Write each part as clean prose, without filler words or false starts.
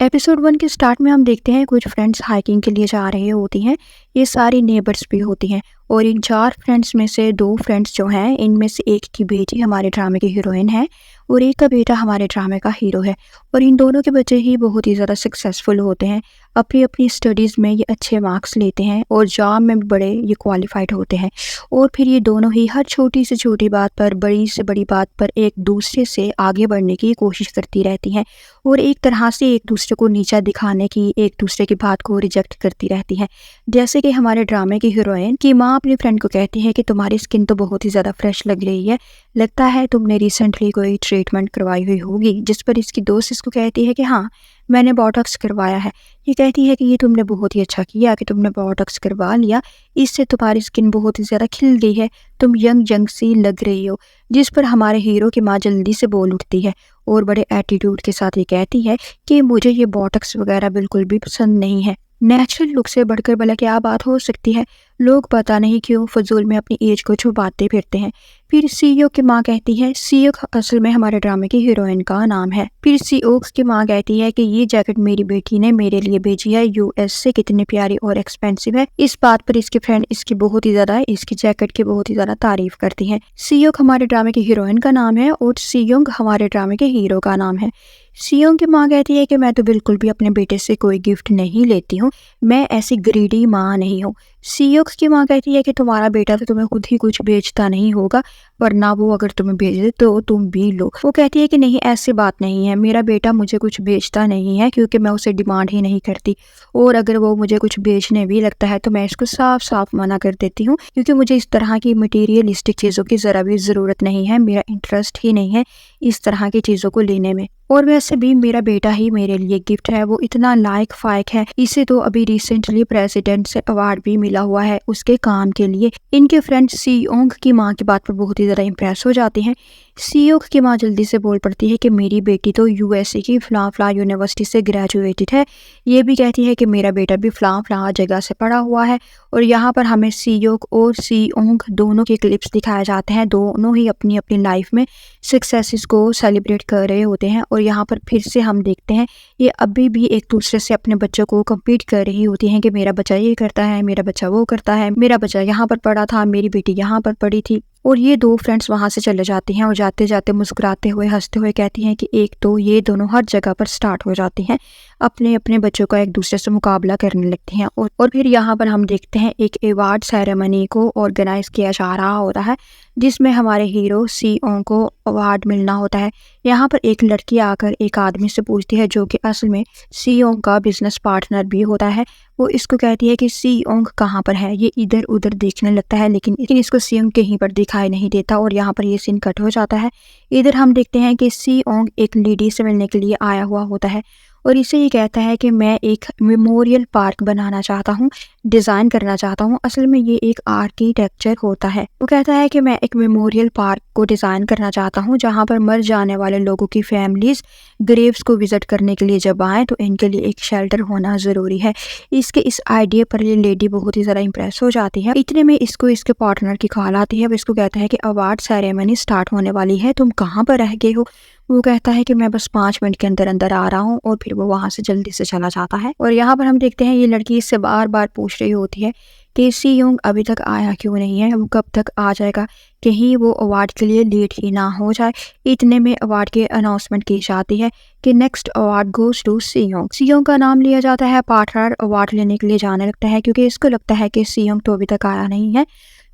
Episode 1 के start में हम देखते हैं कुछ फ्रेंड्स हाइकिंग के लिए जा रही होती हैं। ये सारी नेबर्स भी होती हैं और इन 4 फ्रेंड्स में से 2 फ्रेंड्स जो हैं इनमें से एक की बेटी हमारे ड्रामे की हीरोइन है और एक का बेटा हमारे ड्रामे का हीरो है। और इन दोनों के बच्चे ही बहुत ही ज़्यादा सक्सेसफुल होते हैं, अपनी अपनी स्टडीज़ में ये अच्छे मार्क्स लेते हैं और जॉब में भी बड़े ये क्वालिफाइड होते हैं। और फिर ये दोनों ही हर छोटी से छोटी बात पर, बड़ी से बड़ी बात पर एक दूसरे से आगे बढ़ने की कोशिश करती रहती हैं और एक तरह से एक दूसरे को नीचा दिखाने की, एक दूसरे की बात को रिजेक्ट करती रहती हैं। जैसे कि हमारे ड्रामे की हीरोइन की माँ अपनी फ्रेंड को कहती है कि तुम्हारी स्किन तो बहुत ही ज़्यादा फ्रेश लग रही है, लगता है तुमने रिसेंटली कोई ट्रीटमेंट करवाई हुई होगी। जिस पर इसकी दोस्त इसको कहती है कि हाँ, मैंने बोटॉक्स करवाया है। ये कहती है कि ये तुमने बहुत ही अच्छा किया कि तुमने बोटॉक्स करवा लिया, इससे तुम्हारी स्किन बहुत ही ज़्यादा खिल गई है, तुम यंग यंग सी लग रही हो। जिस पर हमारे हीरो की माँ जल्दी से बोल उठती है और बड़े एटीट्यूड के साथ ये कहती है कि मुझे ये बोटॉक्स वगैरह बिल्कुल भी पसंद नहीं है। नेचुरल लुक से बढ़कर भला क्या बात हो सकती है, लोग पता नहीं क्यों फजूल में अपनी एज को छुपाते फिरते हैं। फिर सीईओ की माँ कहती है, सीईओ असल में हमारे ड्रामे की हीरोइन का नाम है। फिर सीईओ की माँ कहती है कि ये जैकेट मेरी बेटी ने मेरे लिए भेजी है यूएस से, कितनी प्यारी और एक्सपेंसिव है। इस बात पर इसके फ्रेंड इसकी जैकेट की बहुत ही ज्यादा तारीफ करती हैं। सीईओ हमारे ड्रामे की हीरोइन का नाम है और सीयोंग हमारे ड्रामे के हीरो का नाम है। सीयोंग की माँ कहती है कि मैं तो बिल्कुल भी अपने बेटे से कोई गिफ्ट नहीं लेती हूँ, मैं ऐसी ग्रीडी माँ नहीं हूँ। सीईओ की माँ कहती है कि तुम्हारा बेटा तो तुम्हें खुद ही कुछ बेचता नहीं होगा, वरना वो अगर तुम्हें भेज दे तो तुम भी लो। वो कहती है कि नहीं, ऐसी बात नहीं है, मेरा बेटा मुझे कुछ बेचता नहीं है क्योंकि मैं उसे डिमांड ही नहीं करती, और अगर वो मुझे कुछ बेचने भी लगता है तो मैं इसको साफ साफ मना कर देती हूँ क्योंकि मुझे इस तरह की मटीरियलिस्टिक चीज़ों की ज़रा भी ज़रूरत नहीं है, मेरा इंटरेस्ट ही नहीं है इस तरह की चीज़ों को लेने में। और वैसे भी मेरा बेटा ही मेरे लिए गिफ्ट है, वो इतना लायक फायक है, इसे तो अभी रिसेंटली प्रेसिडेंट से अवार्ड भी मिला हुआ है उसके काम के लिए। इनके फ्रेंड सीओंग की माँ की बात पर बहुत ही ज़्यादा इम्प्रेस हो जाते हैं। सीओंग की माँ जल्दी से बोल पड़ती है कि मेरी बेटी तो यूएसए की फला यूनिवर्सिटी से ग्रेजुएटेड है। ये भी कहती है कि मेरा बेटा भी फला जगह से पढ़ा हुआ है। और यहाँ पर हमें सीओंग और सीओंग दोनों के क्लिप्स दिखाए जाते हैं, दोनों ही अपनी अपनी लाइफ में सक्सेसेस को सेलिब्रेट कर रहे होते हैं। और यहाँ पर फिर से हम देखते हैं ये अभी भी एक दूसरे से अपने बच्चों को कम्पीट कर रही होती हैं कि मेरा बच्चा ये करता है, मेरा बच्चा वो करता है, मेरा बच्चा यहाँ पर पढ़ा था, मेरी बेटी यहाँ पर पढ़ी थी। और ये 2 फ्रेंड्स वहाँ से चले जाती हैं और जाते जाते मुस्कुराते हुए हंसते हुए कहती हैं कि एक तो ये दोनों हर जगह पर स्टार्ट हो जाती हैं, अपने अपने बच्चों का एक दूसरे से मुकाबला करने लगती हैं। और फिर यहाँ पर हम देखते हैं एक अवार्ड सेरेमनी को ऑर्गेनाइज किया जा रहा होता है जिसमें हमारे हीरो सीओ को अवार्ड मिलना होता है। यहाँ पर एक लड़की आकर एक आदमी से पूछती है जो कि असल में सीओ का बिजनेस पार्टनर भी होता है। वो इसको कहती है कि सीओ कहाँ पर है। ये इधर उधर देखने लगता है लेकिन इसको सीओ कहीं पर दिखाई नहीं देता और यहाँ पर ये सीन कट हो जाता है। इधर हम देखते हैं कि सीओ एक लेडी से मिलने के लिए आया हुआ होता है और इसे ये कहता है कि मैं एक मेमोरियल पार्क बनाना चाहता हूँ, डिज़ाइन करना चाहता हूँ। असल में ये एक आर्किटेक्चर होता है। वो कहता है कि मैं एक मेमोरियल पार्क को डिज़ाइन करना चाहता हूँ जहाँ पर मर जाने वाले लोगों की फैमिलीज ग्रेव्स को विजिट करने के लिए जब आएँ तो इनके लिए एक शेल्टर होना ज़रूरी है। इसके इस आइडिया पर ये लेडी बहुत ही ज़्यादा इम्प्रेस हो जाती है। इतने में इसको इसके पार्टनर की कॉल आती है। वो इसको कहता है कि अवार्ड सेरेमनी स्टार्ट होने वाली है, तुम कहाँ पर रह गए हो। वो कहता है कि मैं बस 5 मिनट के अंदर अंदर आ रहा हूँ और फिर वो वहाँ से जल्दी से चला जाता है। और यहाँ पर हम देखते हैं ये लड़की इससे बार बार पूछ रही होती है कि सीयोंग अभी तक आया क्यों नहीं है, वो कब तक आ जाएगा, कहीं वो अवार्ड के लिए लेट ही ना हो जाए। इतने में अवार्ड की अनाउंसमेंट की जाती है कि नेक्स्ट अवार्ड गोज टू सीयोंग। सीयोंग का नाम लिया जाता है। पार्टनर अवार्ड लेने के लिए जाने लगता है क्योंकि इसको लगता है कि सीयोंग तो अभी तक आया नहीं है,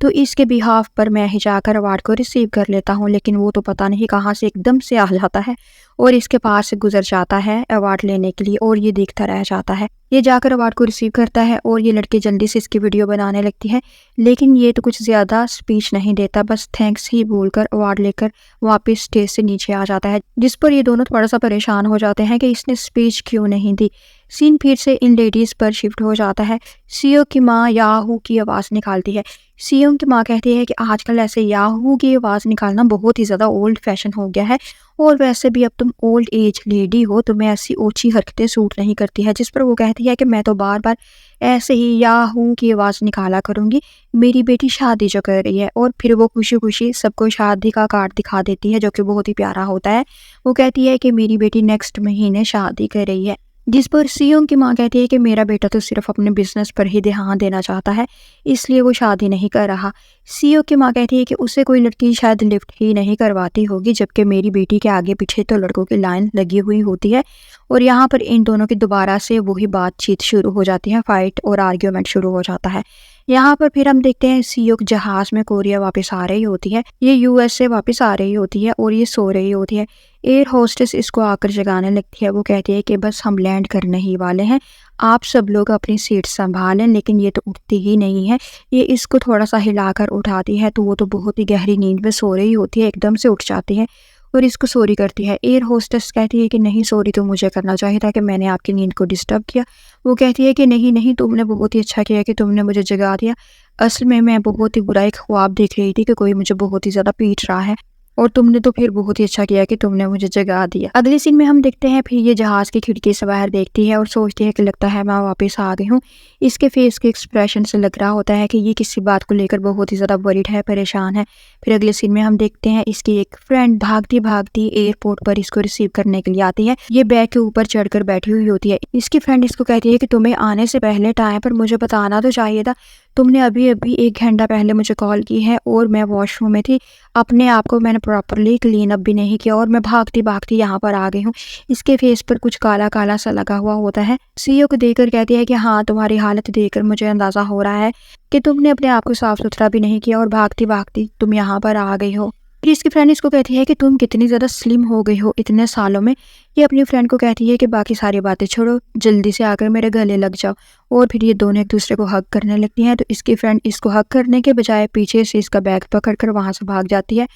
तो इसके बिहाफ पर मैं ही जाकर अवार्ड को रिसीव कर लेता हूँ। लेकिन वो तो पता नहीं कहाँ से एकदम से आ जाता है और इसके पास से गुजर जाता है अवार्ड लेने के लिए और ये देखता रह जाता है। ये जाकर अवार्ड को रिसीव करता है और ये लड़की जल्दी से इसकी वीडियो बनाने लगती है लेकिन ये तो कुछ ज़्यादा स्पीच नहीं देता, बस थैंक्स ही बोलकर अवार्ड लेकर वापस स्टेज से नीचे आ जाता है। जिस पर ये दोनों थोड़ा सा परेशान हो जाते हैं कि इसने स्पीच क्यों नहीं दी। सीन फिर से इन लेडीज़ पर शिफ्ट हो जाता है। सीओ की माँ याहू की आवाज़ निकालती है। सीओ की माँ कहती है कि आजकल ऐसे याहू की आवाज़ निकालना बहुत ही ज़्यादा ओल्ड फैशन हो गया है और वैसे भी अब तुम ओल्ड एज लेडी हो, तुम्हें ऐसी ओछी हरकतें सूट नहीं करती है। जिस पर वो कहती है कि मैं तो बार बार ऐसे ही याहू की आवाज़ निकाला करूँगी, मेरी बेटी शादी जो कर रही है। और फिर वो खुशी खुशी सबको शादी का कार्ड दिखा देती है जो कि बहुत ही प्यारा होता है। वो कहती है कि मेरी बेटी नेक्स्ट महीने शादी कर रही है। जिस पर सीओ की माँ कहती है कि मेरा बेटा तो सिर्फ अपने बिजनेस पर ही ध्यान देना चाहता है, इसलिए वो शादी नहीं कर रहा। सीओ की माँ कहती है कि उसे कोई लड़की शायद लिफ्ट ही नहीं करवाती होगी, जबकि मेरी बेटी के आगे पीछे तो लड़कों की लाइन लगी हुई होती है। और यहाँ पर इन दोनों की दोबारा से वही बातचीत शुरू हो जाती है, फाइट और आर्ग्यूमेंट शुरू हो जाता है। यहाँ पर फिर हम देखते हैं सीओ जहाज में कोरिया वापस आ रही होती है, ये यूएस से वापस आ रही होती है और ये सो रही होती है। एयर होस्टेस इसको आकर जगाने लगती है। वो कहती है कि बस हम लैंड करने ही वाले हैं, आप सब लोग अपनी सीट संभालें। लेकिन ये तो उठती ही नहीं है। ये इसको थोड़ा सा हिलाकर उठाती है तो वो तो बहुत ही गहरी नींद में सो रही होती है, एकदम से उठ जाती है और इसको सॉरी करती है। एयर होस्टेस कहती है कि नहीं, सॉरी तो मुझे करना चाहिए था कि मैंने आपकी नींद को डिस्टर्ब किया। वो कहती है कि नहीं नहीं, तुमने बहुत ही अच्छा किया कि तुमने मुझे जगा दिया। असल में मैं बहुत ही बुरा एक ख्वाब देख रही थी कि कोई मुझे बहुत ही ज़्यादा पीट रहा है, और तुमने तो फिर बहुत ही अच्छा किया कि तुमने मुझे जगा दिया। अगले सीन में हम देखते हैं फिर ये जहाज़ की खिड़की से बाहर देखती है और सोचती है कि लगता है मैं वापस आ गई हूँ। इसके फेस के एक्सप्रेशन से लग रहा होता है कि ये किसी बात को लेकर बहुत ही ज़्यादा वरीड है, परेशान है। फिर अगले सीन में हम देखते हैं इसकी एक फ्रेंड भागती भागती एयरपोर्ट पर इसको रिसीव करने के लिए आती है। ये बैग के ऊपर चढ़कर बैठी हुई होती है। इसकी फ्रेंड इसको कहती है कि तुम्हें आने से पहले टाइम पर मुझे बताना तो चाहिए था, तुमने अभी अभी 1 घंटा पहले मुझे कॉल की है और मैं वॉशरूम में थी। अपने आप को मैंने प्रॉपरली क्लीन अप भी नहीं किया और मैं भागती भागती यहाँ पर आ गई हूँ। इसके फेस पर कुछ काला काला सा लगा हुआ होता है। सीईओ को देखकर कहती है कि हाँ, तुम्हारी हालत देखकर मुझे अंदाजा हो रहा है कि तुमने अपने आप को साफ सुथरा भी नहीं किया और भागती भागती तुम यहाँ पर आ गई हो। फिर इसकी फ्रेंड इसको कहती है कि तुम कितनी ज़्यादा स्लिम हो गई हो इतने सालों में। ये अपनी फ्रेंड को कहती है कि बाकी सारी बातें छोड़ो, जल्दी से आकर मेरे गले लग जाओ। और फिर ये दोनों एक दूसरे को हग करने लगती हैं। तो इसकी फ्रेंड इसको हग करने के बजाय पीछे से इसका बैग पकड़कर वहाँ से भाग जाती है।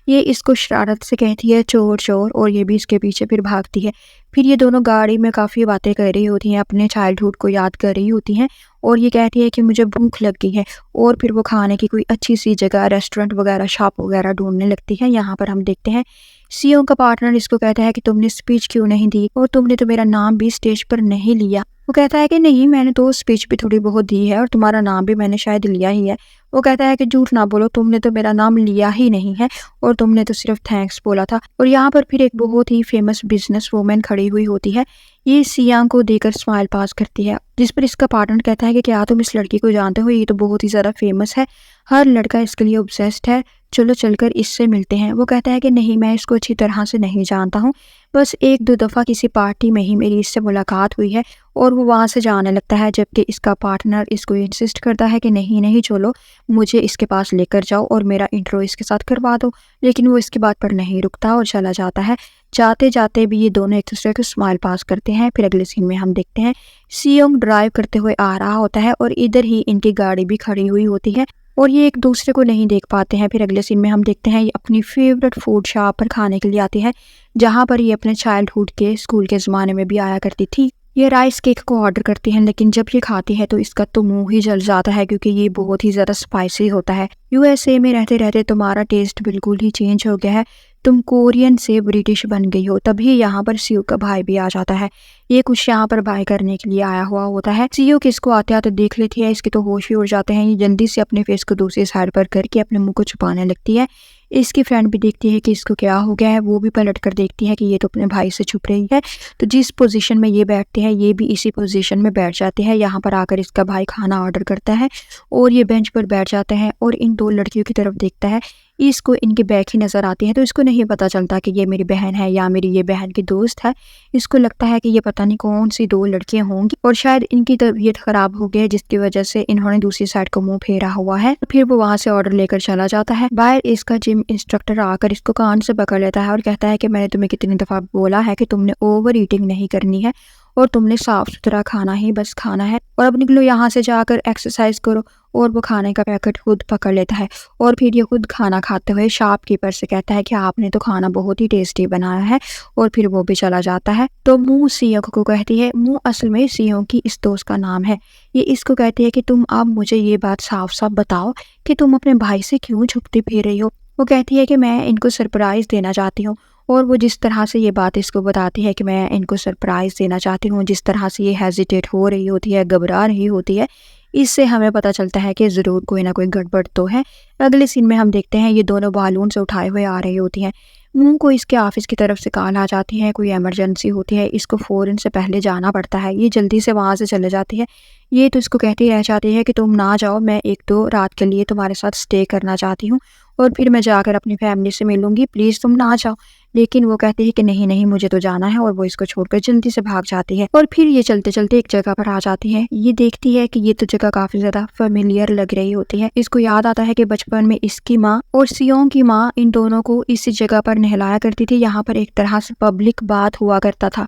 ये इसको शरारत से कहती है चोर चोर, और ये भी इसके पीछे फिर भागती है। फिर ये दोनों गाड़ी में काफ़ी बातें कर रही होती हैं, अपने चाइल्डहुड को याद कर रही होती हैं। और ये कहती है कि मुझे भूख लग गई है, और फिर वो खाने की कोई अच्छी सी जगह, रेस्टोरेंट वगैरह, शॉप वगैरह ढूंढने लगती है। यहाँ पर हम देखते हैं सीईओ का पार्टनर इसको कहता है कि तुमने स्पीच क्यों नहीं दी, और तुमने तो मेरा नाम भी स्टेज पर नहीं लिया। वो कहता है कि नहीं, मैंने तो स्पीच भी थोड़ी बहुत दी है और तुम्हारा नाम भी मैंने शायद लिया ही है। वो कहता है कि झूठ ना बोलो, तुमने तो मेरा नाम लिया ही नहीं है और तुमने तो सिर्फ थैंक्स बोला था। और यहाँ पर फिर एक बहुत ही फेमस बिजनेस वूमेन खड़ी हुई होती है। ये सियांग को देकर स्माइल पास करती है, जिस पर इसका पार्टनर कहता है कि क्या तुम इस लड़की को जानते हो, ये तो बहुत ही ज़्यादा फेमस है, हर लड़का इसके लिए ऑब्सेस्ड है, चलो चलकर इससे मिलते हैं। वो कहता है कि नहीं, मैं इसको अच्छी तरह से नहीं जानता हूँ, बस 1-2 दफ़ा किसी पार्टी में ही मेरी इससे मुलाकात हुई है। और वो वहाँ से जाने लगता है, जबकि इसका पार्टनर इसको इंसिस्ट करता है कि नहीं नहीं, चलो मुझे इसके पास लेकर जाओ और मेरा इंट्रो इसके साथ करवा दो। लेकिन वो इसकी बात पर नहीं रुकता और चला जाता है। जाते जाते भी ये दोनों एक दूसरे को स्माइल पास करते हैं। फिर अगले सीन में हम देखते हैं सीयोंग ड्राइव करते हुए आ रहा होता है और इधर ही इनकी गाड़ी भी खड़ी हुई होती है और ये एक दूसरे को नहीं देख पाते हैं। फिर अगले सीन में हम देखते हैं ये अपनी फेवरेट फूड शॉप पर खाने के लिए आती है, जहाँ पर ये अपने चाइल्डहुड के स्कूल के ज़माने में भी आया करती थी। ये राइस केक को ऑर्डर करती है, लेकिन जब ये खाती है तो इसका तो मुंह ही जल जाता है, क्योंकि ये बहुत ही ज़्यादा स्पाइसी होता है। यूएसए में रहते रहते तुम्हारा टेस्ट बिल्कुल ही चेंज हो गया है, तुम कोरियन से ब्रिटिश बन गई हो। तभी यहाँ पर सीयू का भाई भी आ जाता है। ये कुछ यहाँ पर बाय करने के लिए आया हुआ होता है। सीयू किसको आते आते देख लेती है, इसके तो होश ही उड़ जाते हैं। ये जल्दी से अपने फेस को दूसरी साइड पर करके अपने मुंह को छुपाने लगती है। इसकी फ्रेंड भी देखती है कि इसको क्या हो गया है, वो भी पलट कर देखती है कि ये तो अपने भाई से छुप रही है। तो जिस पोजीशन में ये बैठते हैं ये भी इसी पोजीशन में बैठ जाते हैं। यहाँ पर आकर इसका भाई खाना ऑर्डर करता है और ये बेंच पर बैठ जाता है और इन दो लड़कियों की तरफ देखता है। इसको इनकी बैग ही नज़र आती है, तो इसको नहीं पता चलता कि ये मेरी बहन है या मेरी ये बहन की दोस्त है। इसको लगता है कि ये पता नहीं कौन सी दो लड़कियां होंगी और शायद इनकी तबीयत ख़राब हो गई है, जिसकी वजह से इन्होंने दूसरी साइड को मुंह फेरा हुआ है। तो फिर वो वहाँ से ऑर्डर लेकर चला जाता है। बाहर इसका जिम इंस्ट्रक्टर आकर इसको कान से पकड़ लेता है और कहता है कि मैंने तुम्हें कितनी दफ़ा बोला है कि तुमने ओवर ईटिंग नहीं करनी है और तुमने साफ सुथरा खाना ही बस खाना है, और अब निकलो यहाँ से, जाकर एक्सरसाइज करो। और वो खाने का पैकेट खुद पकड़ लेता है और फिर ये खुद खाना खाते हुए शॉपकीपर से कहता है कि आपने तो खाना बहुत ही टेस्टी बनाया है, और फिर वो भी चला जाता है। तो मुँह सीओ को कहती है, मुँह असल में सीओ की इस दोस्त का नाम है। ये इसको कहती है कि तुम अब मुझे ये बात साफ साफ बताओ कि तुम अपने भाई से क्यों छुपती फिर रही हो। वो कहती है कि मैं इनको सरप्राइज़ देना चाहती हूँ, और वो जिस तरह से ये बात इसको बताती है कि मैं इनको सरप्राइज़ देना चाहती हूँ, जिस तरह से ये हेजिटेट हो रही होती है, घबरा रही होती है, इससे हमें पता चलता है कि ज़रूर कोई ना कोई गड़बड़ तो है। अगले सीन में हम देखते हैं ये दोनों बालून से उठाए हुए आ रही होती हैं। मुँह को इसके ऑफिस की तरफ से कॉल आ जाती है, कोई इमरजेंसी होती है, इसको फ़ौरन से पहले जाना पड़ता है। ये जल्दी से वहाँ से चले जाती है। ये तो इसको कहती रह जाती है कि तुम ना जाओ, मैं 1-2 रात के लिए तुम्हारे साथ स्टे करना चाहती हूँ और फिर मैं जाकर अपनी फैमिली से मिलूँगी, प्लीज़ तुम ना जाओ। लेकिन वो कहती है कि नहीं, नहीं मुझे तो जाना है और वो इसको छोड़कर जल्दी से भाग जाती है और फिर ये चलते-चलते एक जगह पर आ जाती है। ये देखती है कि ये तो जगह काफ़ी ज़्यादा फ़ैमिलियर लग रही होती है। इसको याद आता है कि बचपन में इसकी माँ और सियोंग की माँ इन दोनों को इसी जगह पर नहलाया करती थी। यहाँ पर एक तरह से पब्लिक बाथ हुआ करता था।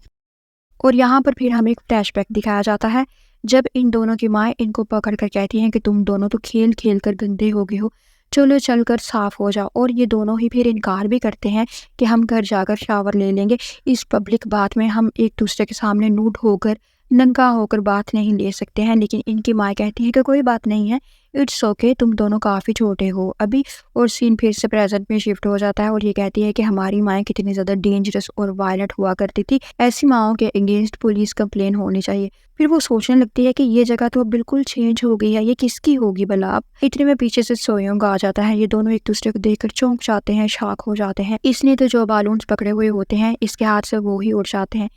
और यहाँ पर फिर हमें एक फ्लैशबैक दिखाया जाता है, जब इन दोनों की माँ इनको पकड़ कर कहती हैं कि तुम दोनों तो खेल-खेल कर गंदे हो गए हो, चलो चलकर साफ हो जाओ। और ये दोनों ही फिर इनकार भी करते हैं कि हम घर जाकर शावर ले लेंगे। इस पब्लिक बाथ में हम एक दूसरे के सामने नूड होकर, नंगा होकर बाथ नहीं ले सकते हैं। लेकिन इनकी माँ कहती है कि कोई बात नहीं है, इट्स ओके, तुम दोनों काफ़ी छोटे हो अभी। और सीन फिर से प्रेजेंट में शिफ्ट हो जाता है और ये कहती है कि हमारी माएँ कितनी ज़्यादा डेंजरस और वायलेंट हुआ करती थी, ऐसी माँओं के अगेंस्ट पुलिस कंप्लेन होनी चाहिए। फिर वो सोचने लगती है कि ये जगह तो अब बिल्कुल चेंज हो गई है, ये किसकी होगी भला अब। इतने में पीछे से सोयोंग आ जाता है। ये दोनों एक दूसरे को देखकर चौंक जाते हैं, शॉक हो जाते हैं। इसने तो जो बालून्स पकड़े हुए होते हैं इसके हाथ से वो ही उड़ जाते हैं।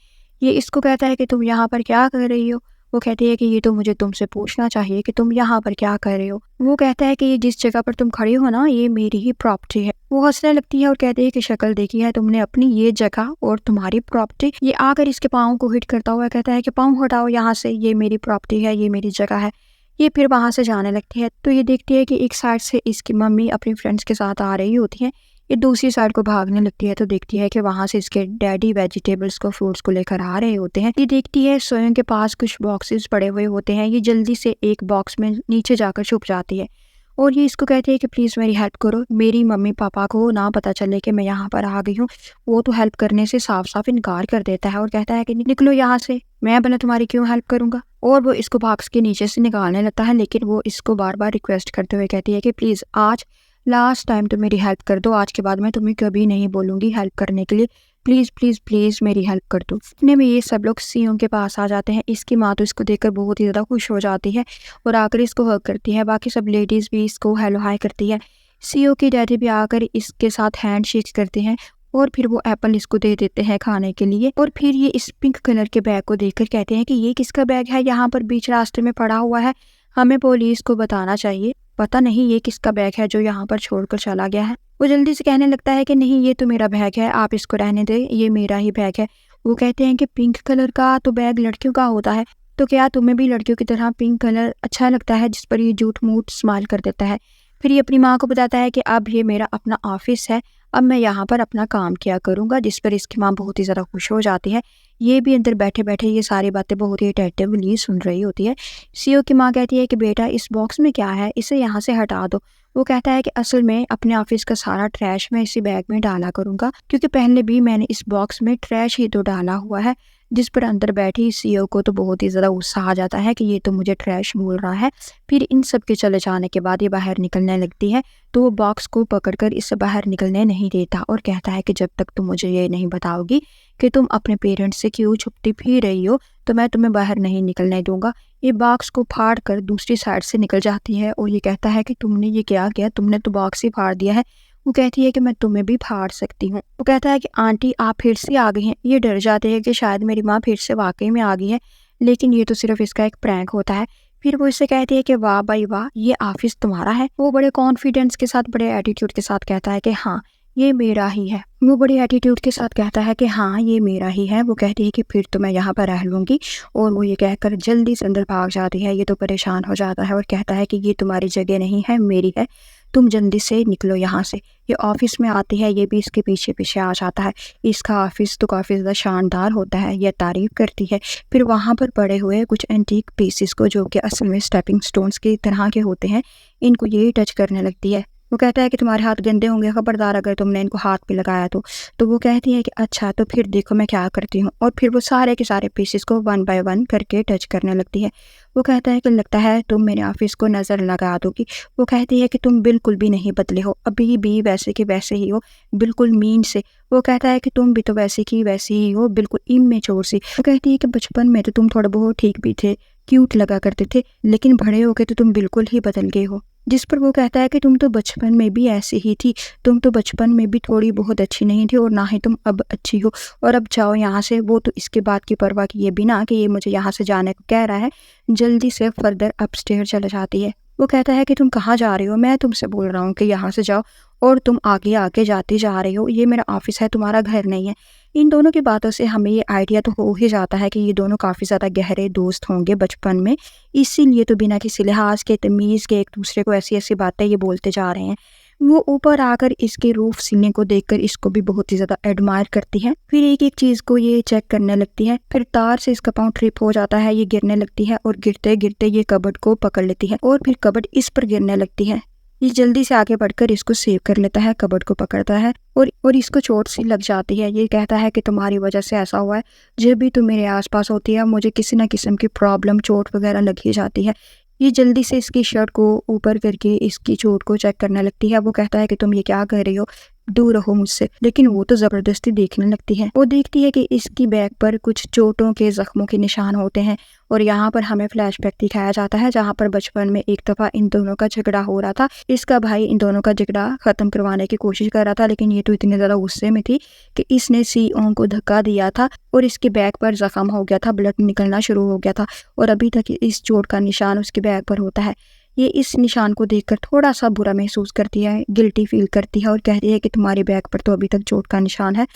ये इसको कहता है कि तुम यहाँ पर क्या कर रही हो? वो कहती है कि ये तो मुझे तुमसे पूछना चाहिए कि तुम यहाँ पर क्या कर रहे हो। वो कहता है कि ये जिस जगह पर तुम खड़ी हो ना, ये मेरी ही प्रॉपर्टी है। वो हंसने लगती है और कहती है कि शक्ल देखी है तुमने अपनी, ये जगह और तुम्हारी प्रॉपर्टी। ये आकर इसके पाँव को हिट करता हुआ कहता है कि पाँव हटाओ यहाँ से, ये मेरी प्रॉपर्टी है, ये मेरी जगह है। ये फिर वहाँ से जाने लगती है तो ये देखती है कि एक साइड से इसकी मम्मी अपनी फ्रेंड्स के साथ आ रही होती है। ये दूसरी साइड को भागने लगती है तो देखती है कि वहाँ से इसके डैडी वेजिटेबल्स को, फ्रूट्स को लेकर आ रहे होते हैं। ये देखती है सोयोंग के पास कुछ बॉक्सेस पड़े हुए होते हैं। ये जल्दी से एक बॉक्स में नीचे जाकर छुप जाती है और ये इसको कहती है कि प्लीज़ मेरी हेल्प करो, मेरी मम्मी पापा को ना पता चले कि मैं यहाँ पर आ गई हूँ। वो तो हेल्प करने से साफ साफ इनकार कर देता है और कहता है कि निकलो यहाँ से, मैं भला तुम्हारी क्यों हेल्प करूँगा। और वो इसको बॉक्स के नीचे से निकालने लगता है, लेकिन वो इसको बार बार रिक्वेस्ट करते हुए कहती है कि प्लीज़ आज लास्ट टाइम तो मेरी हेल्प कर दो, आज के बाद मैं तुम्हें कभी नहीं बोलूँगी हेल्प करने के लिए, प्लीज़ प्लीज़ प्लीज़ मेरी हेल्प कर दो। इतने में ये सब लोग सियोंग के पास आ जाते हैं। इसकी माँ तो इसको देखकर बहुत ही ज़्यादा खुश हो जाती है और आकर इसको हग करती है। बाकी सब लेडीज़ भी इसको हेलो हाय करती है। सियो की डैडी भी आकर इसके साथ हैंड शेक करते हैं और फिर वो एप्पल इसको दे देते हैं खाने के लिए। और फिर ये इस पिंक कलर के बैग को देखकर कहते हैं कि ये किसका बैग है, यहाँ पर बीच रास्ते में पड़ा हुआ है, हमें पुलिस को बताना चाहिए, पता नहीं ये किसका बैग है जो यहाँ पर छोड़कर चला गया है। वो जल्दी से कहने लगता है कि नहीं, ये तो मेरा बैग है, आप इसको रहने दें, ये मेरा ही बैग है। वो कहते हैं कि पिंक कलर का तो बैग लड़कियों का होता है, तो क्या तुम्हें भी लड़कियों की तरह पिंक कलर अच्छा लगता है, जिस पर ये झूठ मूठ स्माइल कर देता है। फिर ये अपनी माँ को बताता है कि अब ये मेरा अपना ऑफिस है, अब मैं यहाँ पर अपना काम किया करूँगा, जिस पर इसकी माँ बहुत ही ज़्यादा खुश हो जाती है। ये भी अंदर बैठे बैठे ये सारी बातें बहुत ही अटेंटिवली सुन रही होती है। सीओ की माँ कहती है कि बेटा इस बॉक्स में क्या है, इसे यहाँ से हटा दो। वो कहता है कि असल में अपने ऑफिस का सारा ट्रैश मैं इसी बैग में डाला करूँगा, क्योंकि पहले भी मैंने इस बॉक्स में ट्रैश ही तो डाला हुआ है। जिस पर अंदर बैठी सीईओ को तो बहुत ही ज़्यादा गुस्सा आ जाता है कि ये तो मुझे ट्रैश बोल रहा है। फिर इन सब के चले जाने के बाद ये बाहर निकलने लगती है, तो वो बॉक्स को पकड़कर इसे बाहर निकलने नहीं देता और कहता है कि जब तक तुम मुझे ये नहीं बताओगी कि तुम अपने पेरेंट्स से क्यों छुपती फिर रही हो, तो मैं तुम्हें बाहर नहीं निकलने दूंगा। ये बॉक्स को फाड़ कर दूसरी साइड से निकल जाती है और ये कहता है कि तुमने ये क्या किया, तुमने तो बॉक्स ही फाड़ दिया है। वो कहती है कि मैं तुम्हें भी फाड़ सकती हूँ। वो कहता है कि आंटी आप फिर से आ गई हैं। ये डर जाते हैं कि शायद मेरी माँ फिर से वाकई में आ गई है, लेकिन ये तो सिर्फ इसका एक प्रैंक होता है। फिर वो इससे कहती है कि वाह भाई वाह, ये ऑफिस तुम्हारा है। वो बड़े कॉन्फिडेंस के साथ, बड़े एटीट्यूड के साथ कहता है कि हाँ ये मेरा ही है। वो बड़े एटीट्यूड के साथ कहता है कि हाँ ये मेरा ही है। वो कहती है कि फिर तो मैं यहाँ पर रह लूँगी, और वो ये कहकर जल्दी से अंदर भाग जाती है। ये तो परेशान हो जाता है और कहता है कि ये तुम्हारी जगह नहीं है, मेरी है, तुम जल्दी से निकलो यहाँ से। ये ऑफिस में आती है, ये भी इसके पीछे पीछे आ जाता है। इसका ऑफिस तो काफ़ी ज़्यादा शानदार होता है, यह तारीफ़ करती है। फिर वहाँ पर पड़े हुए कुछ एंटीक पीसेस को, जो कि असल में स्टेपिंग स्टोन्स की तरह के होते हैं, इनको ये टच करने लगती है। वो कहता है कि तुम्हारे हाथ गंदे होंगे, खबरदार अगर तुमने इनको हाथ पे लगाया तो वो कहती है कि अच्छा तो फिर देखो मैं क्या करती हूँ। और फिर वो सारे के सारे पीसेस को वन बाय वन करके टच करने लगती है। वो कहता है कि लगता है तुम मेरे ऑफिस को नज़र लगा दोगी। वो कहती है कि तुम बिल्कुल भी नहीं बदले हो, अभी भी वैसे के वैसे ही हो, बिल्कुल मीन से। वो कहता है कि तुम भी तो वैसे की वैसे ही हो, बिल्कुल इमेच्योर सी। वो कहती है कि बचपन में तो तुम थोड़ा बहुत ठीक भी थे, क्यूट लगा करते थे, लेकिन बड़े होके तो तुम बिल्कुल ही बदल गए हो। जिस पर वो कहता है कि तुम तो बचपन में भी ऐसी ही थी, तुम तो बचपन में भी थोड़ी बहुत अच्छी नहीं थी और ना ही तुम अब अच्छी हो, और अब जाओ यहाँ से। वो तो इसके बात की परवाह किए बिना कि ये मुझे यहाँ से जाने को कह रहा है, जल्दी से फर्दर अपस्टेयर चला जाती है। वो कहता है कि तुम कहाँ जा रही हो, मैं तुमसे बोल रहा हूँ कि यहाँ से जाओ, और तुम आगे आगे जाती जा रही हो, ये मेरा ऑफिस है, तुम्हारा घर नहीं है। इन दोनों की बातों से हमें ये आइडिया तो हो ही जाता है कि ये दोनों काफ़ी ज़्यादा गहरे दोस्त होंगे बचपन में, इसीलिए तो बिना किसी लिहाज के, तमीज़ के एक दूसरे को ऐसी ऐसी बातें ये बोलते जा रहे हैं। वो ऊपर आकर इसके रूफ सीने को देखकर इसको भी बहुत ही ज़्यादा एडमायर करती है। फिर एक एक चीज़ को ये चेक करने लगती है। फिर तार से इसका पाँव ट्रिप हो जाता है, ये गिरने लगती है और गिरते गिरते ये कबर्ड को पकड़ लेती है और फिर कबर्ड इस पर गिरने लगती है। ये जल्दी से आगे बढ़कर इसको सेव कर लेता है, कबर्ड को पकड़ता है और इसको चोट सी लग जाती है। ये कहता है कि तुम्हारी वजह से ऐसा हुआ है, जब भी तुम मेरे आसपास होती है मुझे किसी ना किस्म की प्रॉब्लम, चोट वगैरह लग ही जाती है। ये जल्दी से इसकी शर्ट को ऊपर करके इसकी चोट को चेक करने लगती है। वो कहता है कि तुम ये क्या कर रही हो, दूर रहो मुझसे। लेकिन वो तो जबरदस्ती देखने लगती है। वो देखती है कि इसकी बैक पर कुछ चोटों के जख्मों के निशान होते हैं और यहाँ पर हमें फ्लैशबैक दिखाया जाता है जहाँ पर बचपन में एक दफा इन दोनों का झगड़ा हो रहा था। इसका भाई इन दोनों का झगड़ा खत्म करवाने की कोशिश कर रहा था, लेकिन ये तो इतनी ज्यादा गुस्से में थी कि इसने सीओ को धक्का दिया था और इसके बैक पर जख्म हो गया था, ब्लड निकलना शुरू हो गया था और अभी तक इस चोट का निशान उसके बैक पर होता है। ये इस निशान को देखकर थोड़ा सा बुरा महसूस करती है, गिल्टी फील करती है और कहती है कि तुम्हारे बैक पर तो अभी तक चोट का निशान है।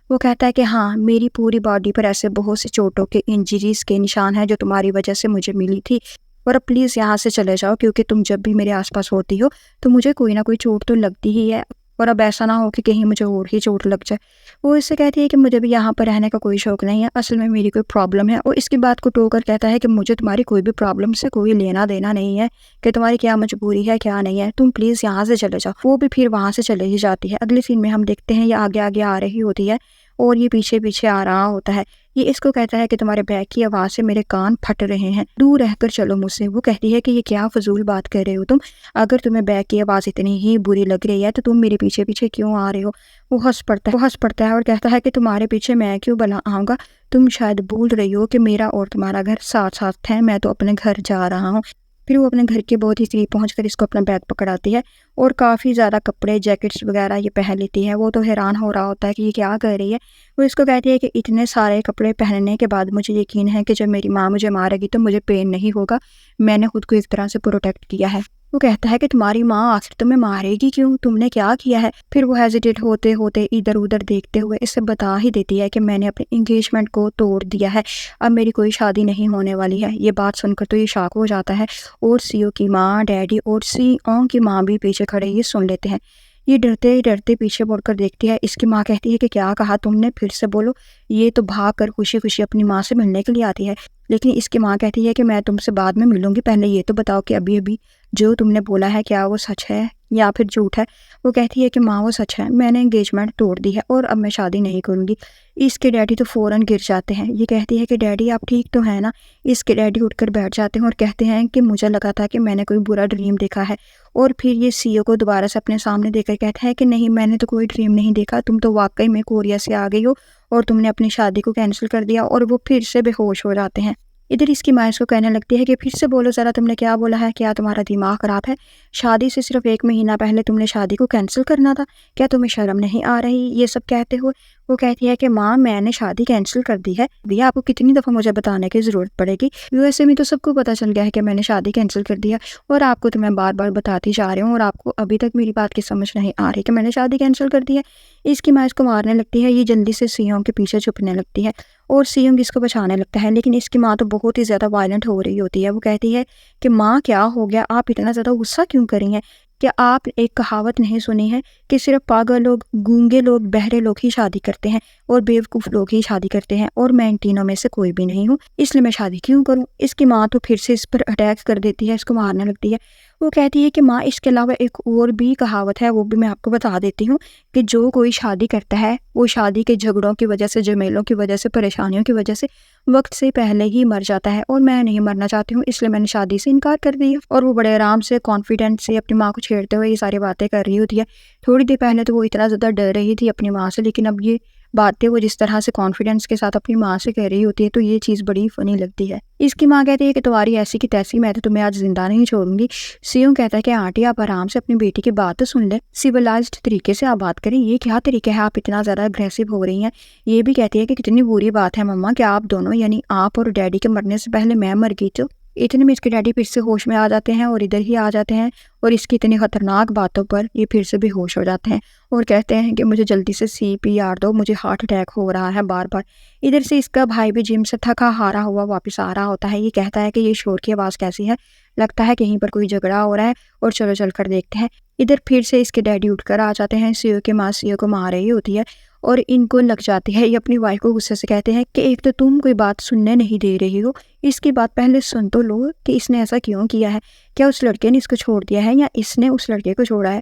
वो कहता है कि हाँ, मेरी पूरी बॉडी पर ऐसे बहुत सी चोटों के, इंजरीज के निशान हैं जो तुम्हारी वजह से मुझे मिली थी, और अब प्लीज़ यहाँ से चले जाओ, क्योंकि तुम जब भी मेरे आसपास होती हो तो मुझे कोई ना कोई चोट तो लगती ही है, और अब ऐसा ना हो कि कहीं मुझे और ही चोट लग जाए। वो इससे कहती है कि मुझे भी यहाँ पर रहने का कोई शौक नहीं है, असल में मेरी कोई प्रॉब्लम है। और इसकी बात को टोकर कहता है कि मुझे तुम्हारी कोई भी प्रॉब्लम से कोई लेना देना नहीं है, कि तुम्हारी क्या मजबूरी है क्या नहीं है, तुम प्लीज़ यहाँ से चले जाओ। वो भी फिर वहाँ से चले ही जाती है। अगले सीन में हम देखते हैं ये आगे आगे आ रही होती है और ये पीछे पीछे आ रहा होता है। ये इसको कहता है कि तुम्हारे बैग की आवाज़ से मेरे कान फट रहे हैं, दूर रहकर चलो मुझसे। वो कहती है कि ये क्या फजूल बात कर रहे हो तुम, अगर तुम्हें बैग की आवाज़ इतनी ही बुरी लग रही है तो तुम मेरे पीछे पीछे क्यों आ रहे हो। वो हंस पड़ता है और कहता है कि तुम्हारे पीछे मैं क्यों भला आऊँगा, तुम शायद भूल रही हो कि मेरा और तुम्हारा घर साथ साथ है, मैं तो अपने घर जा रहा हूँ। फिर वो अपने घर के बहुत ही करीब पहुंचकर इसको अपना बैग पकड़ाती है और काफ़ी ज़्यादा कपड़े, जैकेट्स वगैरह ये पहन लेती है। वो तो हैरान हो रहा होता है कि ये क्या कर रही है। वो इसको कहती है कि इतने सारे कपड़े पहनने के बाद मुझे यकीन है कि जब मेरी माँ मुझे मारेगी तो मुझे पेन नहीं होगा, मैंने खुद को एक तरह से प्रोटेक्ट किया है। वो कहता है कि तुम्हारी माँ आखिर तुम्हें मारेगी क्यों, तुमने क्या किया है। फिर वो हेजिटेट होते होते इधर उधर देखते हुए इससे बता ही देती है कि मैंने अपने इंगेजमेंट को तोड़ दिया है, अब मेरी कोई शादी नहीं होने वाली है। ये बात सुनकर तो ये शॉक हो जाता है और सीओ की माँ, डैडी और सीओ की माँ भी पीछे खड़े ये सुन लेते हैं। ये डरते डरते पीछे मुड़कर देखती है। इसकी माँ कहती है कि क्या कहा तुमने, फिर से बोलो। ये तो भाग कर खुशी खुशी अपनी माँ से मिलने के लिए आती है, लेकिन इसकी माँ कहती है कि मैं तुमसे बाद में मिलूंगी, पहले ये तो बताओ कि अभी अभी जो तुमने बोला है क्या वो सच है या फिर झूठ है। वो कहती है कि माँ वो सच है, मैंने एंगेजमेंट तोड़ दी है और अब मैं शादी नहीं करूँगी। इसके डैडी तो फ़ौरन गिर जाते हैं। ये कहती है कि डैडी आप ठीक तो हैं ना। इसके डैडी उठकर बैठ जाते हैं और कहते हैं कि मुझे लगा था कि मैंने कोई बुरा ड्रीम देखा है। और फिर ये सीओ को दोबारा से अपने सामने देखकर कहता है कि नहीं, मैंने तो कोई ड्रीम नहीं देखा, तुम तो वाकई में कोरिया से आ गई हो और तुमने अपनी शादी को कैंसिल कर दिया। और वो फिर से बेहोश हो जाते हैं। इधर इसकी माँ इसको कहने लगती है कि फिर से बोलो ज़रा, तुमने क्या बोला है, क्या तुम्हारा दिमाग ख़राब है, शादी से सिर्फ 1 महीना पहले तुमने शादी को कैंसिल करना था, क्या तुम्हें शर्म नहीं आ रही ये सब कहते हुए। वो कहती है कि माँ मैंने शादी कैंसिल कर दी है, दिया आपको कितनी दफ़ा मुझे बताने की ज़रूरत पड़ेगी, यूएसए में तो सबको पता चल गया है कि मैंने शादी कैंसिल कर दिया, और आपको तो मैं बार बार बताती जा रही हूँ और आपको अभी तक मेरी बात की समझ नहीं आ रही कि मैंने शादी कैंसिल कर दी है। इसकी माँ इसको मारने लगती है। ये जल्दी से सीओ के पीछे छुपने लगती है और सीओ इसको बचाने लगता है, लेकिन इसकी माँ तो बहुत ही ज़्यादा वायलेंट हो रही होती है। वो कहती है कि माँ क्या हो गया, आप इतना ज़्यादा गुस्सा क्यों कर रही हैं, क्या आप एक कहावत नहीं सुनी है कि सिर्फ पागल लोग, गूंगे लोग, बहरे लोग ही शादी करते हैं और बेवकूफ़ लोग ही शादी करते हैं, और मैं इन तीनों में से कोई भी नहीं हूँ, इसलिए मैं शादी क्यों करूँ। इसकी माँ तो फिर से इस पर अटैक कर देती है, इसको मारने लगती है। वो कहती है कि माँ इसके अलावा एक और भी कहावत है, वो भी मैं आपको बता देती हूँ कि जो कोई शादी करता है वो शादी के झगड़ों की वजह से, झमेलों की वजह से, परेशानियों की वजह से वक्त से पहले ही मर जाता है, और मैं नहीं मरना चाहती हूँ, इसलिए मैंने शादी से इनकार कर दिया। और वो बड़े आराम से, कॉन्फिडेंट से अपनी माँ को छेड़ते हुए ये सारी बातें कर रही होती है। थोड़ी देर पहले तो वो इतना ज़्यादा डर रही थी अपनी माँ से, लेकिन अब ये बातें वो जिस तरह से कॉन्फिडेंस के साथ अपनी माँ से कह रही होती है, तो ये चीज़ बड़ी फ़नी लगती है। इसकी माँ कहती है कि तुम्हारी ऐसी की तैसी, मैं तो तुम्हें आज ज़िंदा नहीं छोड़ूंगी। सियोंग कहता है कि आंटी आप आराम से अपनी बेटी की बात तो सुन ले, सिविलाइज्ड तरीके से आप बात करें, ये क्या तरीका है, आप इतना ज़्यादा अग्रेसिव हो रही हैं। ये भी कहती है कि कितनी बुरी बात है मम्मा कि आप दोनों यानी आप और डैडी के मरने से पहले मैं मर गई। तो इतने में इसके डैडी फिर से होश में आ जाते हैं और इधर ही आ जाते हैं और इसकी इतनी खतरनाक बातों पर ये फिर से बेहोश हो जाते हैं और कहते हैं कि मुझे जल्दी से CPR दो, मुझे हार्ट अटैक हो रहा है बार बार। इधर से इसका भाई भी जिम से थका हारा हुआ वापस आ रहा होता है। ये कहता है कि ये शोर की आवाज़ कैसी है, लगता है कहीं पर कोई झगड़ा हो रहा है और चलो चल कर देखते हैं। इधर फिर से इसके डैडी उठकर आ जाते हैं। सीओ की माँ सीओ को मार रही होती है और इनको लग जाती है। ये अपनी वाइफ को गुस्से से कहते हैं कि एक तो तुम कोई बात सुनने नहीं दे रही हो, इसकी बात पहले सुन तो लो कि इसने ऐसा क्यों किया है। क्या उस लड़के ने इसको छोड़ दिया है या इसने उस लड़के को छोड़ा है?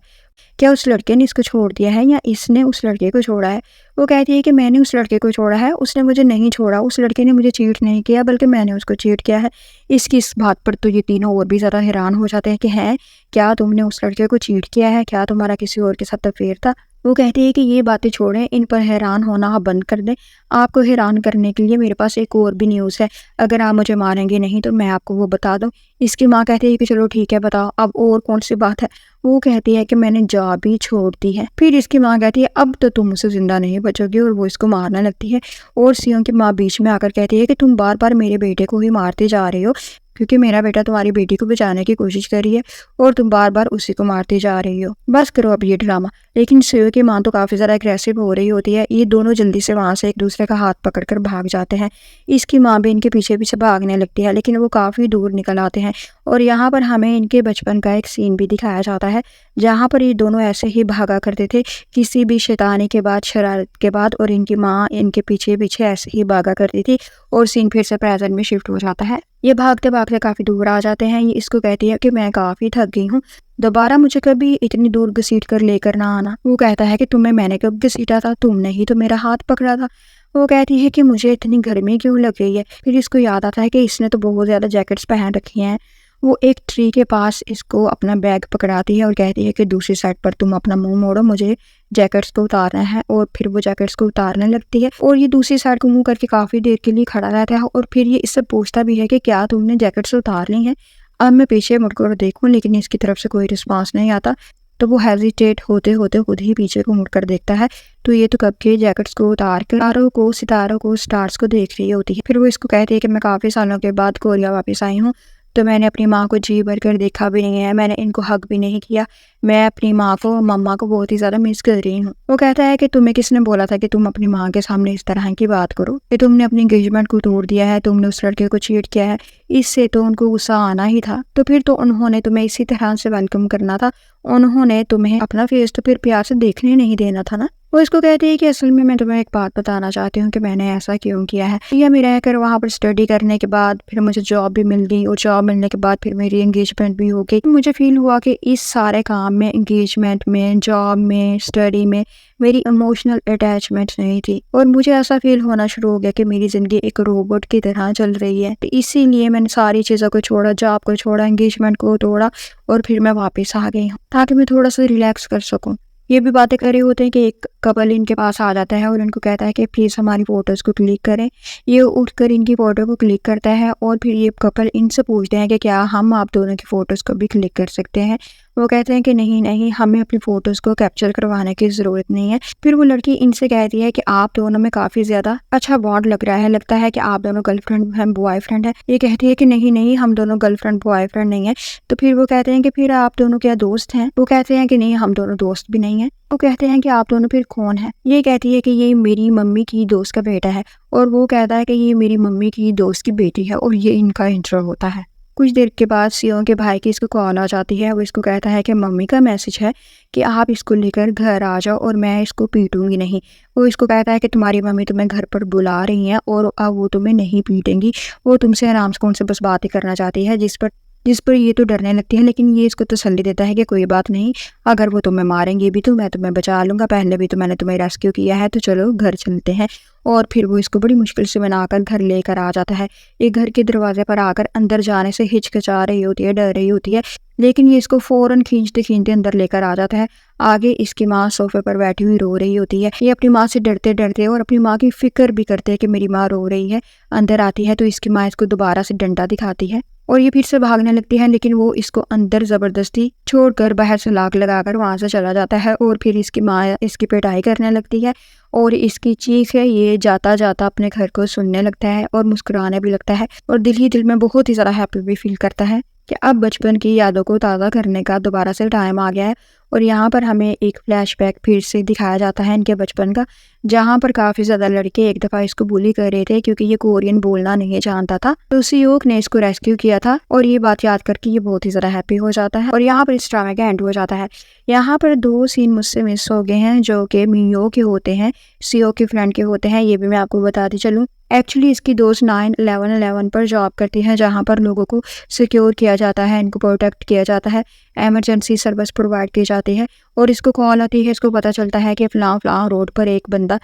क्या उस लड़के ने इसको छोड़ दिया है या इसने उस लड़के को छोड़ा है? वो कहती है कि मैंने उस लड़के को छोड़ा है, उसने मुझे नहीं छोड़ा, उस लड़के ने मुझे चीट नहीं किया बल्कि मैंने उसको चीट किया है। इसकी इस बात पर तो ये तीनों और भी ज़्यादा हैरान हो जाते हैं कि हैं क्या तुमने उस लड़के को चीट किया है, क्या तुम्हारा किसी और के साथ अफेयर था? वो कहती है कि ये बातें छोड़ें, इन पर हैरान होना आप बंद कर दें। आपको हैरान करने के लिए मेरे पास एक और भी न्यूज़ है, अगर आप मुझे मारेंगे नहीं तो मैं आपको वो बता दूँ। इसकी माँ कहती है कि चलो ठीक है बताओ, अब और कौन सी बात है? वो कहती है कि मैंने जा भी छोड़ दी है। फिर इसकी माँ कहती है अब तो तुम मुझसे ज़िंदा नहीं बचोगी और वो इसको मारने लगती है। और सियों की माँ बीच में आकर कहती है कि तुम बार बार मेरे बेटे को ही मारते जा रहे हो, क्योंकि मेरा बेटा तुम्हारी बेटी को बचाने की कोशिश कर रही है और तुम बार बार उसी को मारते जा रही हो। बस करो अब ये ड्रामा। लेकिन सियो की माँ तो काफ़ी ज़्यादा एग्रेसिव हो रही होती है। ये दोनों जल्दी से वहाँ से एक दूसरे का हाथ पकड़कर भाग जाते हैं। इसकी माँ भी इनके पीछे पीछे भागने लगती है, लेकिन वो काफ़ी दूर निकल आते हैं और यहाँ पर हमें इनके बचपन का एक सीन भी दिखाया जाता है, जहाँ पर ये दोनों ऐसे ही भागा करते थे किसी भी शैतानी के बाद, शरारत के बाद, और इनकी माँ इनके पीछे पीछे ऐसे ही भागा करती थी। और सीन फिर से प्रेजेंट में शिफ्ट हो जाता है। ये भागते भागते काफ़ी दूर आ जाते हैं। ये इसको कहती है कि मैं काफ़ी थक गई हूँ, दोबारा मुझे कभी इतनी दूर घसीट कर लेकर ना आना। वो कहता है कि तुम्हें मैंने कब घसीटा था, तुमने ही तो मेरा हाथ पकड़ा था। वो कहती है कि मुझे इतनी गर्मी क्यों लग गई है। फिर इसको याद आता है कि इसने तो बहुत ज़्यादा जैकेट्स पहन रखी हैं। वो एक ट्री के पास इसको अपना बैग पकड़ाती है और कहती है कि दूसरी साइड पर तुम अपना मुंह मोड़ो, मुझे जैकेट्स को उतारना है। और फिर वो जैकेट्स को उतारने लगती है और ये दूसरी साइड को मुंह करके काफ़ी देर के लिए खड़ा रहता है और फिर ये इससे पूछता भी है कि क्या तुमने जैकेट्स उतार ली हैं। अब मैं पीछे मुड़कर देखूं, लेकिन इसकी तरफ से कोई रिस्पॉन्स नहीं आता। तो वो हेजिटेट होते होते खुद ही पीछे को मुड़कर देखता है, तो ये तो कब के जैकेट्स को उतार कर सितारों को स्टार्स को देख रही होती है। फिर वो इसको कहती है कि मैं काफ़ी सालों के बाद कोरिया वापस आई हूँ, तो मैंने अपनी माँ को जी भर कर देखा भी नहीं है, मैंने इनको हक भी नहीं किया। मैं अपनी माँ को, मम्मा को बहुत ही ज़्यादा मिस कर रही हूँ। वो कहता है कि तुम्हें किसने बोला था कि तुम अपनी माँ के सामने इस तरह की बात करो, कि तुमने अपनी एंगेजमेंट को तोड़ दिया है, तुमने उस लड़के को चीट किया है, इससे तो उनको गुस्सा आना ही था। तो फिर तो उन्होंने तुम्हें इसी तरह से वेलकम करना था, उन्होंने तुम्हें अपना फेस तो फिर प्यार से देखने नहीं देना था ना। वो इसको कहती है कि असल में मैं तुम्हें एक बात बताना चाहती हूँ कि मैंने ऐसा क्यों किया है। या मैं रहकर वहाँ पर स्टडी करने के बाद फिर मुझे जॉब भी मिल गई और जॉब मिलने के बाद फिर मेरी एंगेजमेंट भी हो गई। मुझे फील हुआ कि इस सारे काम में, एंगेजमेंट में, जॉब में, स्टडी में मेरी इमोशनल अटैचमेंट नहीं थी और मुझे ऐसा फील होना शुरू हो गया कि मेरी ज़िंदगी एक रोबोट की तरह चल रही है। तो इसीलिए मैंने सारी चीज़ों को छोड़ा, जॉब को छोड़ा, एंगेजमेंट को तोड़ा और फिर मैं वापस आ गई हूँ ताकि मैं थोड़ा सा रिलैक्स कर सकूँ। ये भी बातें कर रहे होते हैं कि एक कपल इनके पास आ जाता है और इनको कहता है कि प्लीज़ हमारी फ़ोटोज़ को क्लिक करें। ये उठकर इनकी फ़ोटो को क्लिक करता है और फिर ये कपल इनसे पूछते हैं कि क्या हम आप दोनों की फ़ोटोज़ को भी क्लिक कर सकते हैं। वो कहते हैं कि नहीं नहीं, हमें अपनी फ़ोटोज़ को कैप्चर करवाने की ज़रूरत नहीं है। फिर वो लड़की इनसे कहती है कि आप दोनों में काफ़ी ज़्यादा अच्छा बॉन्ड लग रहा है, लगता है कि आप दोनों गर्लफ्रेंड हैं बॉयफ्रेंड है। ये कहती है कि नहीं नहीं, हम दोनों गर्लफ्रेंड बॉयफ्रेंड नहीं है। तो फिर वो कहते हैं कि फिर आप दोनों क्या दोस्त हैं? वो कहते हैं कि नहीं, हम दोनों दोस्त भी नहीं हैं। वो कहते हैं कि आप दोनों फिर कौन है? ये कहती है कि ये मेरी मम्मी की दोस्त का बेटा है और वो कहता है कि ये मेरी मम्मी की दोस्त की बेटी है और ये इनका इंट्रो होता है। कुछ देर के बाद सियों के भाई की इसको कॉल आ जाती है। वो इसको कहता है कि मम्मी का मैसेज है कि आप इसको लेकर घर आ जाओ और मैं इसको पीटूंगी नहीं। वो इसको कहता है कि तुम्हारी मम्मी तुम्हें घर पर बुला रही हैं और अब वो तुम्हें नहीं पीटेंगी, वो तुमसे आराम से कौन से बस बातें करना चाहती है, जिस पर जिस पर ये तो डरने लगती है, लेकिन ये इसको तसल्ली देता है कि कोई बात नहीं, अगर वो तुम्हें मारेंगे भी तो मैं तुम्हें बचा लूँगा, पहले भी तो मैंने तुम्हें रेस्क्यू किया है, तो चलो घर चलते हैं। और फिर वो इसको बड़ी मुश्किल से मनाकर घर लेकर आ जाता है। ये घर के दरवाजे पर आकर अंदर जाने से हिचकिचा रही होती है, डर रही होती है, लेकिन ये इसको फ़ौरन खींचते-खींचते अंदर लेकर आ जाता है। आगे इसकी माँ सोफ़े पर बैठी हुई रो रही होती है। ये अपनी माँ से डरते-डरते और अपनी माँ की फ़िक्र भी करते हैं कि मेरी माँ रो रही है, अंदर आती है तो इसकी माँ इसको दोबारा से डंडा दिखाती है और ये फिर से भागने लगती है, लेकिन वो इसको अंदर ज़बरदस्ती छोड़कर बाहर से लाक लगाकर वहाँ से चला जाता है और फिर इसकी माँ इसकी पिटाई करने लगती है और इसकी चीख है ये जाता-जाता अपने घर को सुनने लगता है और मुस्कुराने भी लगता है और दिल ही दिल में बहुत ही ज़्यादा हैप्पी भी फील करता है कि अब बचपन की यादों को ताज़ा करने का दोबारा से टाइम आ गया है। और यहाँ पर हमें एक फ्लैशबैक फिर से दिखाया जाता है इनके बचपन का, जहाँ पर काफ़ी ज़्यादा लड़के एक दफ़ा इसको बुली कर रहे थे क्योंकि ये कोरियन बोलना नहीं जानता था, तो सियोक ने इसको रेस्क्यू किया था और ये बात याद करके ये बहुत ही ज़्यादा हैप्पी हो जाता है और यहाँ पर इस ड्रामे का एंड हो जाता है। यहाँ पर 2 सीन मुझसे मिस हो गए हैं जो कि मियो के होते हैं, सियोक के फ्रेंड के होते हैं, ये भी मैं आपको बताती चलूँ। एक्चुअली इसकी दोस्त 9/11/11 पर जॉब करती है, जहाँ पर लोगों को सिक्योर किया जाता है, इनको प्रोटेक्ट किया जाता है, इमरजेंसी सर्विस प्रोवाइड की जाती है और इसको कॉल आती है, इसको पता चलता है कि फ़लाँ-फ़लाँ रोड पर एक बंदा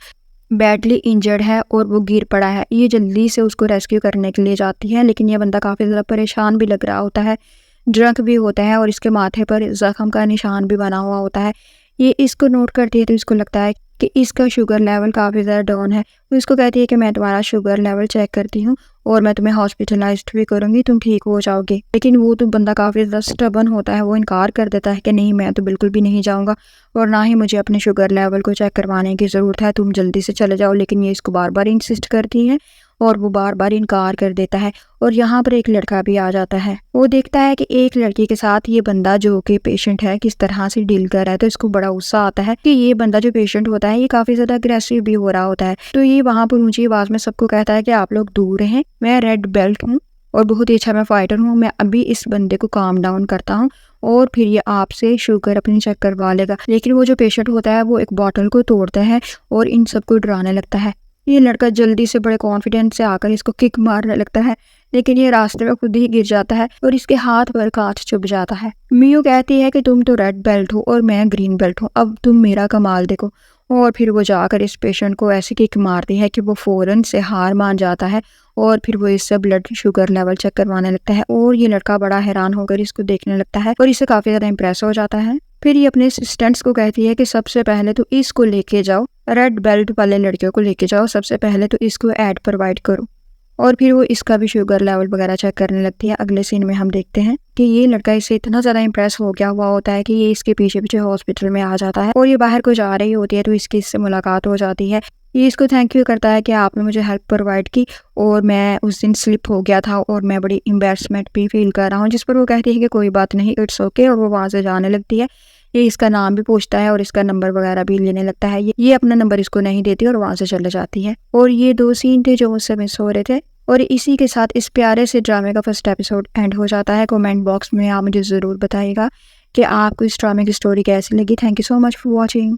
बैडली इंजर्ड है और वो गिर पड़ा है। ये जल्दी से उसको रेस्क्यू करने के लिए जाती है, लेकिन ये बंदा काफ़ी ज़्यादा परेशान भी लग रहा होता है, ड्रंक भी होता है और इसके माथे पर ज़ख्म का निशान भी बना हुआ होता है। ये इसको नोट करती है तो इसको लगता है कि इसका शुगर लेवल काफ़ी ज़्यादा डाउन है। वो इसको कहती है कि मैं तुम्हारा शुगर लेवल चेक करती हूँ और मैं तुम्हें हॉस्पिटलाइज्ड भी करूँगी, तुम ठीक हो जाओगे। लेकिन वो तो बंदा काफ़ी ज़्यादा स्टबर्न होता है, वो इनकार कर देता है कि नहीं, मैं तो बिल्कुल भी नहीं जाऊँगा और ना ही मुझे अपने शुगर लेवल को चेक करवाने की ज़रूरत है, तुम जल्दी से चले जाओ। लेकिन ये इसको बार-बार इंसिस्ट करती है और वो बार-बार इनकार कर देता है और यहाँ पर एक लड़का भी आ जाता है। वो देखता है कि एक लड़की के साथ ये बंदा जो कि पेशेंट है किस तरह से डील कर रहा है, तो इसको बड़ा गुस्सा आता है कि ये बंदा जो पेशेंट होता है ये काफ़ी ज़्यादा अग्रेसिव भी हो रहा होता है। तो ये वहाँ पर ऊँची आवाज़ में सबको कहता है कि आप लोग दूर रहें, मैं रेड बेल्ट हूँ और बहुत ही अच्छा मैं फाइटर हूँ, मैं अभी इस बंदे को काम डाउन करता हूँ और फिर ये आपसे शुगर अपनी चेक करवा लेगा। लेकिन वो जो पेशेंट होता है वो एक बॉटल को तोड़ता है और इन सबको डराने लगता है। ये लड़का जल्दी से बड़े कॉन्फिडेंस से आकर इसको किक मारने लगता है, लेकिन ये रास्ते में खुद ही गिर जाता है और इसके हाथ पर कांच चुभ जाता है। मियो कहती है कि तुम तो रेड बेल्ट हो और मैं ग्रीन बेल्ट हूँ, अब तुम मेरा कमाल देखो। और फिर वो जाकर इस पेशेंट को ऐसी किक मारती है कि वो फ़ौरन से हार मान जाता है और फिर वो इससे ब्लड शुगर लेवल चेक करवाने लगता है और ये लड़का बड़ा हैरान होकर इसको देखने लगता है और इससे काफ़ी ज़्यादा इम्प्रेस हो जाता है। फिर ये अपने असिस्टेंट्स को कहती है कि सबसे पहले तो इसको लेके जाओ, रेड बेल्ट वाले लड़कियों को लेके जाओ, सबसे पहले तो इसको ऐड प्रोवाइड करो और फिर वो इसका भी शुगर लेवल वगैरह चेक करने लगती है। अगले सीन में हम देखते हैं कि ये लड़का इससे इतना ज़्यादा इंप्रेस हो गया हुआ होता है कि ये इसके पीछे पीछे हॉस्पिटल में आ जाता है और ये बाहर को जा रही होती है तो इसकी इससे मुलाकात हो जाती है। ये इसको थैंक यू करता है कि आपने मुझे हेल्प प्रोवाइड की और मैं उस दिन स्लिप हो गया था और मैं बड़ी एम्बैरसमेंट भी फील कर रहा हूँ, जिस पर वो कहती है कि कोई बात नहीं, इट्स ओके, और वो वहाँ से जाने लगती है। ये इसका नाम भी पूछता है और इसका नंबर वगैरह भी लेने लगता है। ये अपना नंबर इसको नहीं देती और वहाँ से चले जाती है। और ये 2 सीन थे जो मुझसे मिस हो रहे थे और इसी के साथ इस प्यारे से ड्रामे का फर्स्ट एपिसोड एंड हो जाता है। कमेंट बॉक्स में आप मुझे ज़रूर बताइएगा कि आपको इस ड्रामे की स्टोरी कैसी लगी। Thank you so much for watching.